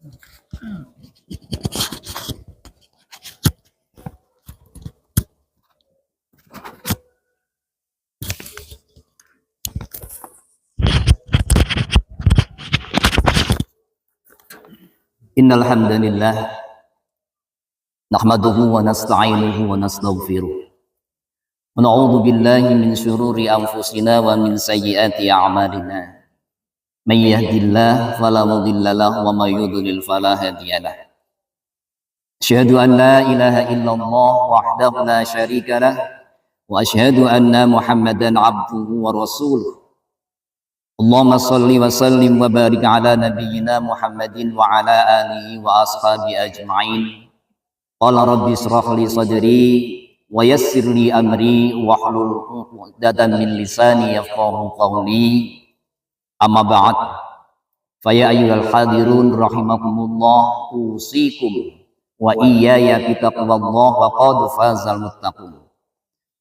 Innal hamdalillah nahmaduhu wa nasta'inuhu wa nastaghfiruh wa na'udzu billahi min syururi anfusina wa min sayyiati a'malina. May yahdihillahu fala mudilla lahu wa may yudlil fala hadiya lahu. Asyhadu an la ilaha illallah wahdahu la syarika lah wa asyhadu anna Muhammadan abduhu wa rasuluh. Allahumma salli wa sallim wa barik ala nabiyyina Muhammadin wa ala alihi wa ashabi ajma'in. Qala rabbi israh li sadri wa yassir li amri wa hlul 'uqdatam min lisani yafqahu qawli. Amma ba'd. Fa ya ayyuhal hadirun rahimakumullah, usikum wa iyaya bi taqwallah wa qad fazal muttaqun.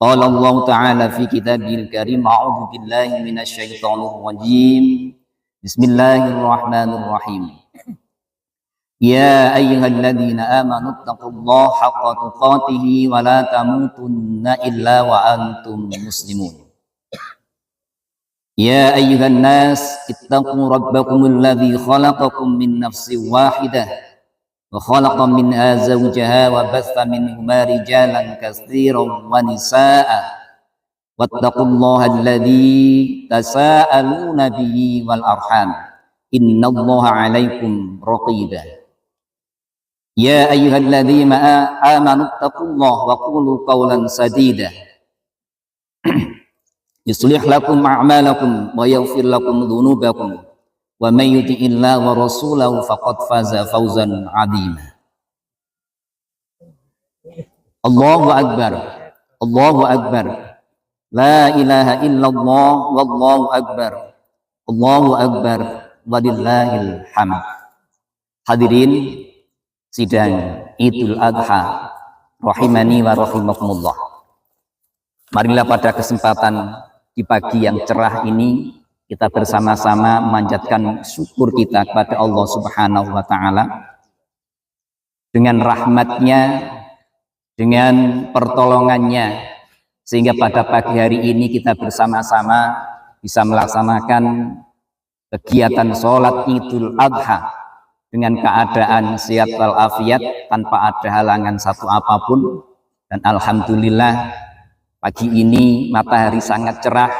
Qala Allah Ta'ala fi kitabil karim, a'udzu billahi minasy syaithanir rajim. Bismillahirrahmanirrahim. Ya ayyuhalladzina amanu taqullaha haqqa tuqatih wa la tamutunna illa wa antum muslimun. Ya ayyuhan nas ittaqu rabbakumul ladzi khalaqakum min nafsin wahidah wa khalaqa minha zawjaha wa batha minhuma rijalan katsiran wa nisaa'a wattaqullaha alladzi tasaaluna bihi wal arham innallaha 'alaikum raqiba. Ya ayyuhalladzina amanu taqullaha wa qulu qawlan sadida yuslih lakum a'malakum wa yaghfir lakum dhunubakum wa may yuti'illaha wa rasulahu faqad faza fawzan 'azima. Allahu akbar, Allahu akbar, la ilaha illallah, wallahu akbar, Allahu akbar, walillahil hamd. Hadirin sidang Idul Adha rahimani wa rahimakumullah. Marilah pada kesempatan di pagi yang cerah ini kita bersama-sama memanjatkan syukur kita kepada Allah Subhanahu wa Ta'ala dengan rahmatnya, dengan pertolongannya, sehingga pada pagi hari ini kita bersama-sama bisa melaksanakan kegiatan sholat Idul Adha dengan keadaan sehat walafiat tanpa ada halangan satu apapun. Dan alhamdulillah pagi ini matahari sangat cerah.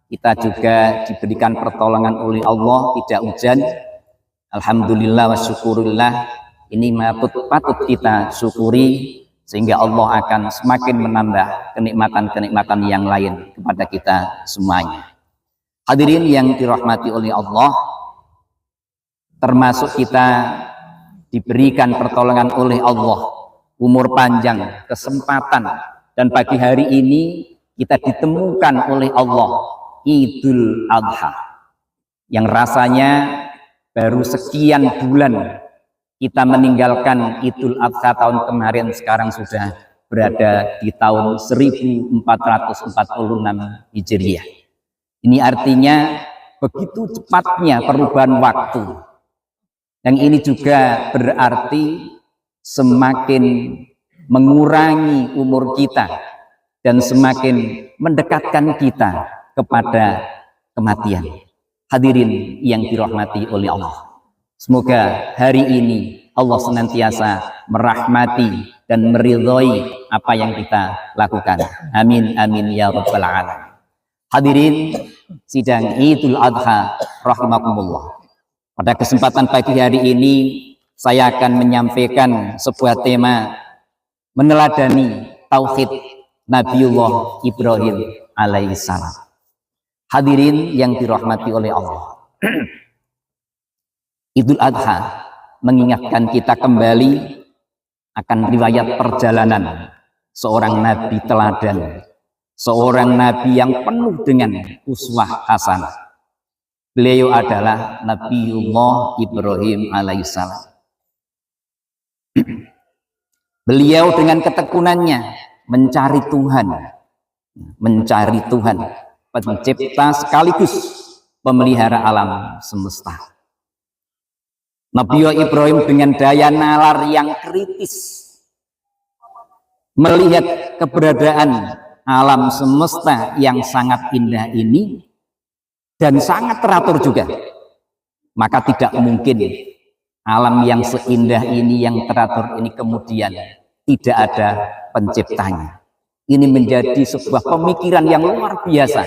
Kita juga diberikan pertolongan oleh Allah, tidak hujan. Alhamdulillah wa syukurillah. Ini patut kita syukuri, sehingga Allah akan semakin menambah kenikmatan-kenikmatan yang lain kepada kita semuanya. Hadirin yang dirahmati oleh Allah, termasuk kita diberikan pertolongan oleh Allah, umur panjang, kesempatan, dan pagi hari ini kita ditemukan oleh Allah Idul Adha, yang rasanya baru sekian bulan kita meninggalkan Idul Adha tahun kemarin, sekarang sudah berada di tahun 1446 Hijriah. Ini artinya begitu cepatnya perubahan waktu, yang ini juga berarti semakin mengurangi umur kita dan semakin mendekatkan kita kepada kematian. Hadirin yang dirahmati oleh Allah, semoga hari ini Allah senantiasa merahmati dan meridhoi apa yang kita lakukan. Amin amin ya rabbal alamin. Hadirin sidang Idul Adha rahimakumullah. Pada kesempatan pagi hari ini saya akan menyampaikan sebuah tema meneladani tauhid Nabiullah Ibrahim alaihissalam. Hadirin yang dirahmati oleh Allah, Idul Adha mengingatkan kita kembali akan riwayat perjalanan seorang nabi teladan, seorang nabi yang penuh dengan uswah hasanah. Beliau adalah Nabiullah Ibrahim alaihissalam. Beliau dengan ketekunannya mencari Tuhan, pencipta sekaligus pemelihara alam semesta. Nabi Ibrahim dengan daya nalar yang kritis melihat keberadaan alam semesta yang sangat indah ini dan sangat teratur juga, maka tidak mungkin alam yang seindah ini, yang teratur ini kemudian tidak ada penciptanya. Ini menjadi sebuah pemikiran yang luar biasa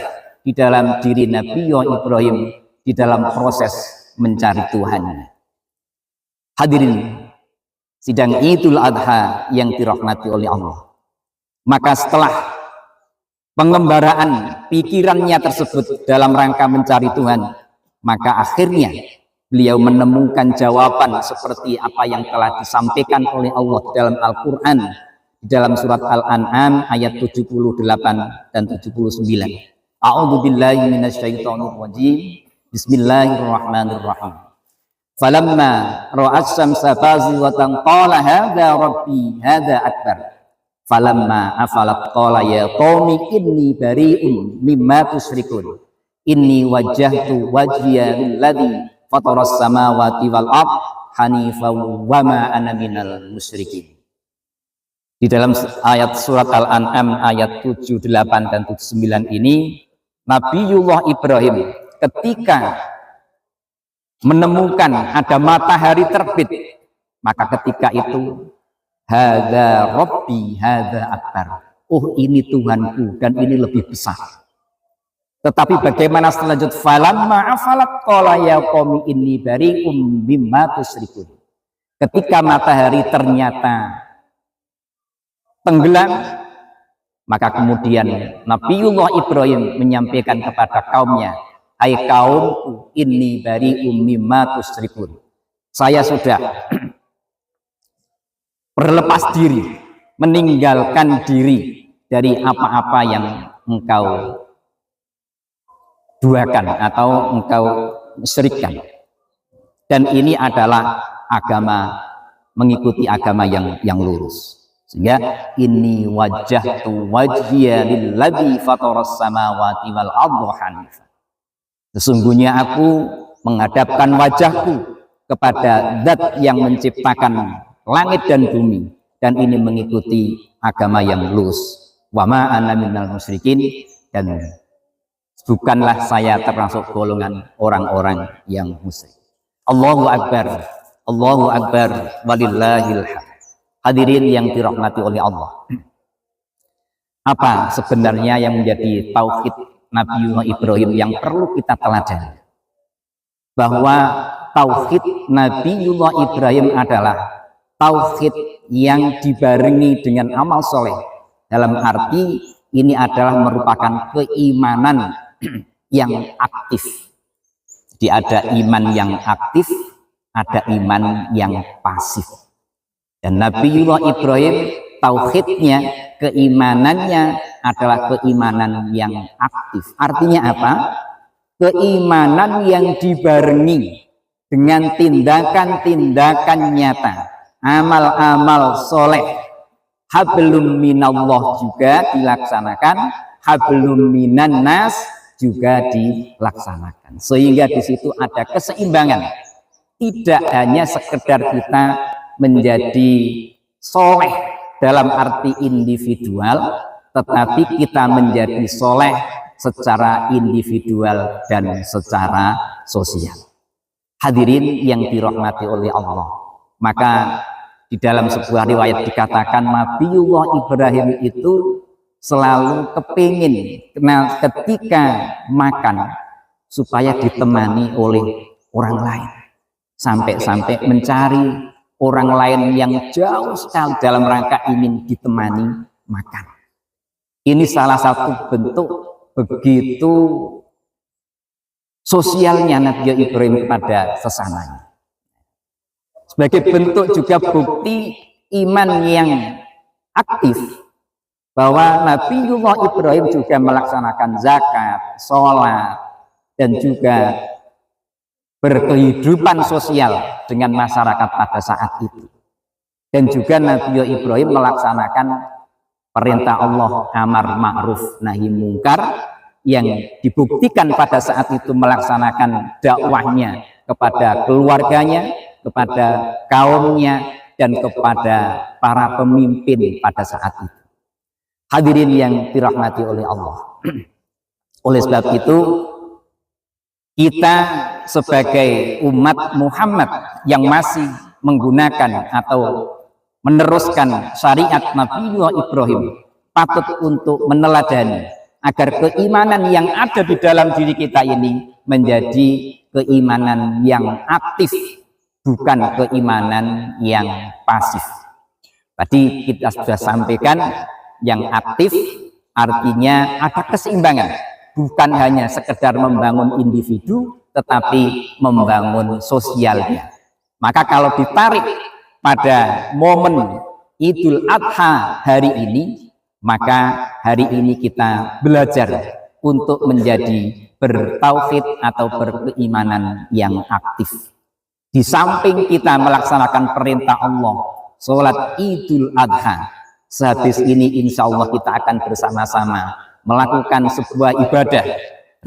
di dalam diri Nabi Ibrahim di dalam proses mencari Tuhannya. Hadirin sidang Idul Adha yang dirahmati oleh Allah, maka setelah pengembaraan pikirannya tersebut dalam rangka mencari Tuhan, maka akhirnya beliau menemukan jawaban seperti apa yang telah disampaikan oleh Allah dalam Al-Quran, dalam surat Al-An'am ayat 78 dan 79. A'udzu billahi minasyaitonir rajim. Bismillahirrahmanirrahim. Falamma ra'as syamsa bazighatan qala hadza rabbi hadza akbar. Falamma afalat qala ya qaumi inni bari'un mimma tusyrikun. Inni wajjahtu wajhiya lilladzi fataras samawati wal ardh hanifan wa ma ana minal musyrikin. Di dalam ayat surat Al-An'am ayat 78 dan 79 ini, Nabiullah Ibrahim ketika menemukan ada matahari terbit, maka ketika itu hadza rabbi hadza akbar. Oh, ini Tuhanku dan ini lebih besar. Tetapi bagaimana selanjut? Falamma afalat qala ya qaumi inni bari'um mimma tusyrikun. Ketika matahari ternyata tenggelam, maka kemudian Nabiullah Ibrahim menyampaikan kepada kaumnya, hai kaumku, inni bari'um mimma tusyrikun. Saya sudah berlepas diri, meninggalkan diri dari apa-apa yang engkau duakan atau engkau syirikkan. Dan ini adalah agama, mengikuti agama yang lurus. Sehingga ini wajjahtu wajhiya lilladzi fataras samawati wal ardha hanifan. Sesungguhnya aku menghadapkan wajahku kepada Zat yang menciptakan langit dan bumi, dan ini mengikuti agama yang lurus. Wa ma ana minal musyrikin, dan bukanlah saya termasuk golongan orang-orang yang musyrik. Allahu akbar, Allahu akbar, walillahil hamd. Hadirin yang dirahmati oleh Allah, apa sebenarnya yang menjadi tauhid Nabiullah Ibrahim yang perlu kita teladani? Bahwa tauhid Nabiullah Ibrahim adalah tauhid yang dibarengi dengan amal soleh. Dalam arti ini adalah merupakan keimanan yang aktif. Jadi ada iman yang aktif, ada iman yang pasif. Dan Nabiullah Ibrahim tauhidnya, keimanannya adalah keimanan yang aktif. Artinya apa? Keimanan yang dibarengi dengan tindakan-tindakan nyata, amal-amal soleh. Hablum minallah juga dilaksanakan, hablum minan nas juga dilaksanakan. Sehingga di situ ada keseimbangan. Tidak hanya sekedar kita menjadi soleh dalam arti individual, tetapi kita menjadi soleh secara individual dan secara sosial. Hadirin yang dirahmati oleh Allah, maka di dalam sebuah riwayat dikatakan Nabiullah Ibrahim itu selalu kepingin ketika makan supaya ditemani oleh orang lain, sampai-sampai mencari orang lain yang jauh sekali dalam rangka ingin ditemani makan. Ini salah satu bentuk begitu sosialnya Nabi Ibrahim kepada sesamanya. Sebagai bentuk juga bukti iman yang aktif, bahwa Nabiullah Ibrahim juga melaksanakan zakat, sholat, dan juga berkehidupan sosial dengan masyarakat pada saat itu. Dan juga Nabi Ibrahim melaksanakan perintah Allah amar ma'ruf nahi mungkar, yang dibuktikan pada saat itu melaksanakan dakwahnya kepada keluarganya, kepada kaumnya, dan kepada para pemimpin pada saat itu. Hadirin yang dirahmati oleh Allah. Oleh sebab itu, kita sebagai umat Muhammad yang masih menggunakan atau meneruskan syariat Nabi Ibrahim patut untuk meneladani agar keimanan yang ada di dalam diri kita ini menjadi keimanan yang aktif, bukan keimanan yang pasif. Tadi kita sudah sampaikan, yang aktif artinya ada keseimbangan, bukan hanya sekedar membangun individu tetapi membangun sosialnya. Maka kalau ditarik pada momen Idul Adha hari ini, maka hari ini kita belajar untuk menjadi bertauhid atau berkeimanan yang aktif. Di samping kita melaksanakan perintah Allah, sholat Idul Adha, sehabis ini insya Allah kita akan bersama-sama melakukan sebuah ibadah,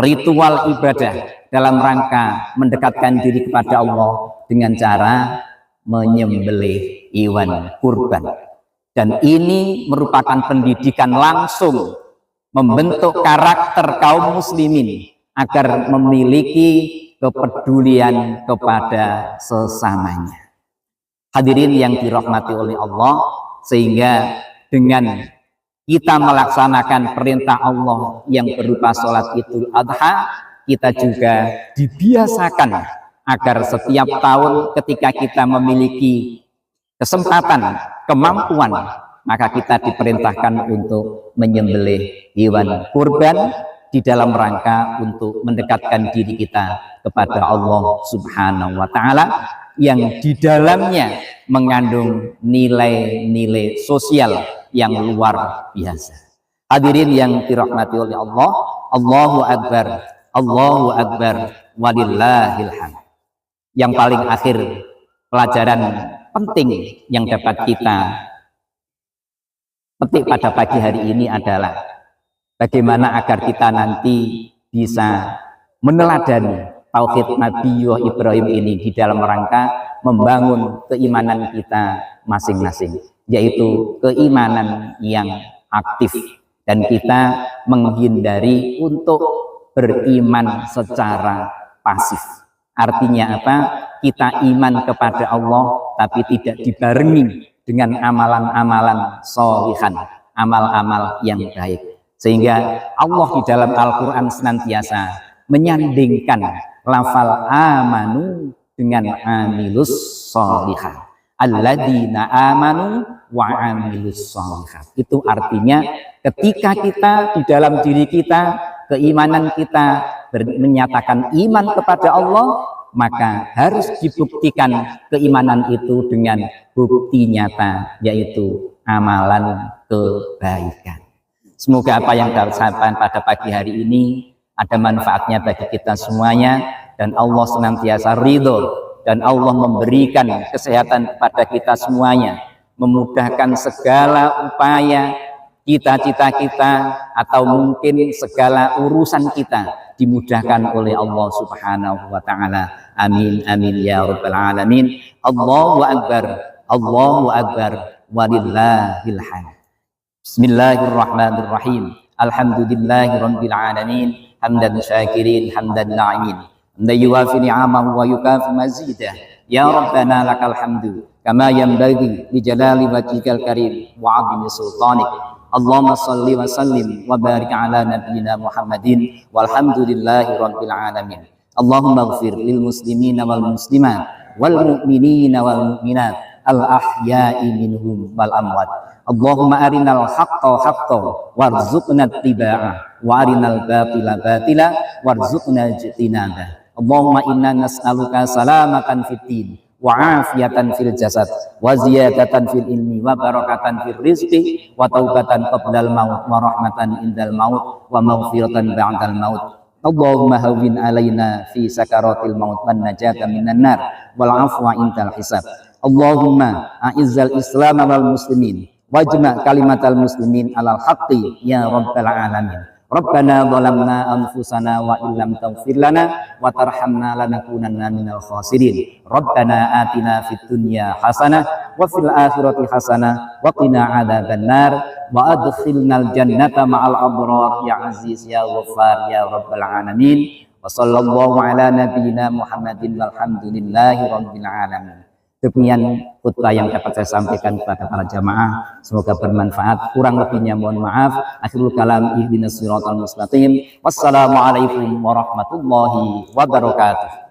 ritual ibadah dalam rangka mendekatkan diri kepada Allah dengan cara menyembelih hewan kurban. Dan ini merupakan pendidikan langsung membentuk karakter kaum muslimin agar memiliki kepedulian kepada sesamanya. Hadirin yang dirahmati oleh Allah, sehingga dengan kita melaksanakan perintah Allah yang berupa sholat Idul Adha, kita juga dibiasakan agar setiap tahun ketika kita memiliki kesempatan, kemampuan, maka kita diperintahkan untuk menyembelih hewan kurban di dalam rangka untuk mendekatkan diri kita kepada Allah Subhanahu wa Ta'ala, yang di dalamnya mengandung nilai-nilai sosial yang luar biasa. Hadirin yang dirahmati oleh Allah, Allahu Akbar, Allahu Akbar, walillahil hamd. Yang paling akhir, pelajaran penting yang dapat kita petik pada pagi hari ini adalah bagaimana agar kita nanti bisa meneladani tauhid Nabi Ibrahim ini di dalam rangka membangun keimanan kita masing-masing, yaitu keimanan yang aktif, dan kita menghindari untuk beriman secara pasif. Artinya apa? Kita iman kepada Allah tapi tidak dibarengi dengan amalan-amalan sholihan, amal-amal yang baik. Sehingga Allah di dalam Al-Quran senantiasa menyandingkan lafal amanu dengan amilus sholihan. Alladzina amanu wa amilus sholihan. Itu artinya ketika kita di dalam diri kita, keimanan kita menyatakan iman kepada Allah, maka harus dibuktikan keimanan itu dengan bukti nyata, yaitu amalan kebaikan. Semoga apa yang disampaikan pada pagi hari ini ada manfaatnya bagi kita semuanya, dan Allah senantiasa ridho, dan Allah memberikan kesehatan kepada kita semuanya, memudahkan segala upaya, cita-cita kita, atau mungkin segala urusan kita dimudahkan oleh Allah Subhanahu wa Ta'ala. Amin amin ya rabbal alamin. Allahu akbar, Allahu akbar, walillahil hamd. Bismillahirrahmanirrahim. Alhamdulillahi rabbil alamin, hamdan syakirin, hamdan na'imin, hamdan yuwafi ni'amahu wa yukafi mazidah. Ya Rabbana lakal hamdu kama yanbaghi li jalali wajhikal karim wa 'azimi sultanik. Allahumma salli wa sallim wa barik ala nabiyyina Muhammadin walhamdulillahi rabbil alamin. Allahumma ighfir lil muslimina wal muslimat wal mu'minina wal mu'minat al ahya'i minhum wal amwat. Allahumma arinal haqqa haqqan warzuqna ittiba'ah wa arinal batila batila warzuqna ijtinabah. Allahumma inna nas'aluka salamatan fid din wa afiyatan fil jasad wa ziyadatan fil ilmi wa barakatan fil rizqi wa taubatan qabdal maut wa rahmatan indal maut wa maghfiratan ba'dal maut. Allahumma hawwin alaina fi sakaratil maut wan najata minan nar wal afwa indal hisab. Allahumma a'izzal islam wal muslimin wajma kalimatal muslimin alal haqqi ya rabbal alamin. Rabbana zalamna anfusana wa illam taghfir lana wa tarhamna lanakunanna minal khasirin. Rabbana atina fid dunya hasanah wa fil akhirati hasanah wa qina adzabannar wa adkhilnal jannata ma'al abrar ya aziz ya ghaffar ya rabbal alamin. Wa sallallahu ala nabiyyina Muhammadin walhamdulillahi rabbil alamin. Demikian khutbah yang dapat saya sampaikan kepada para jamaah, semoga bermanfaat. Kurang lebihnya mohon maaf. Akhirul kalam ihdinas siratal mustaqim. Wassalamualaikum warahmatullahi wabarakatuh.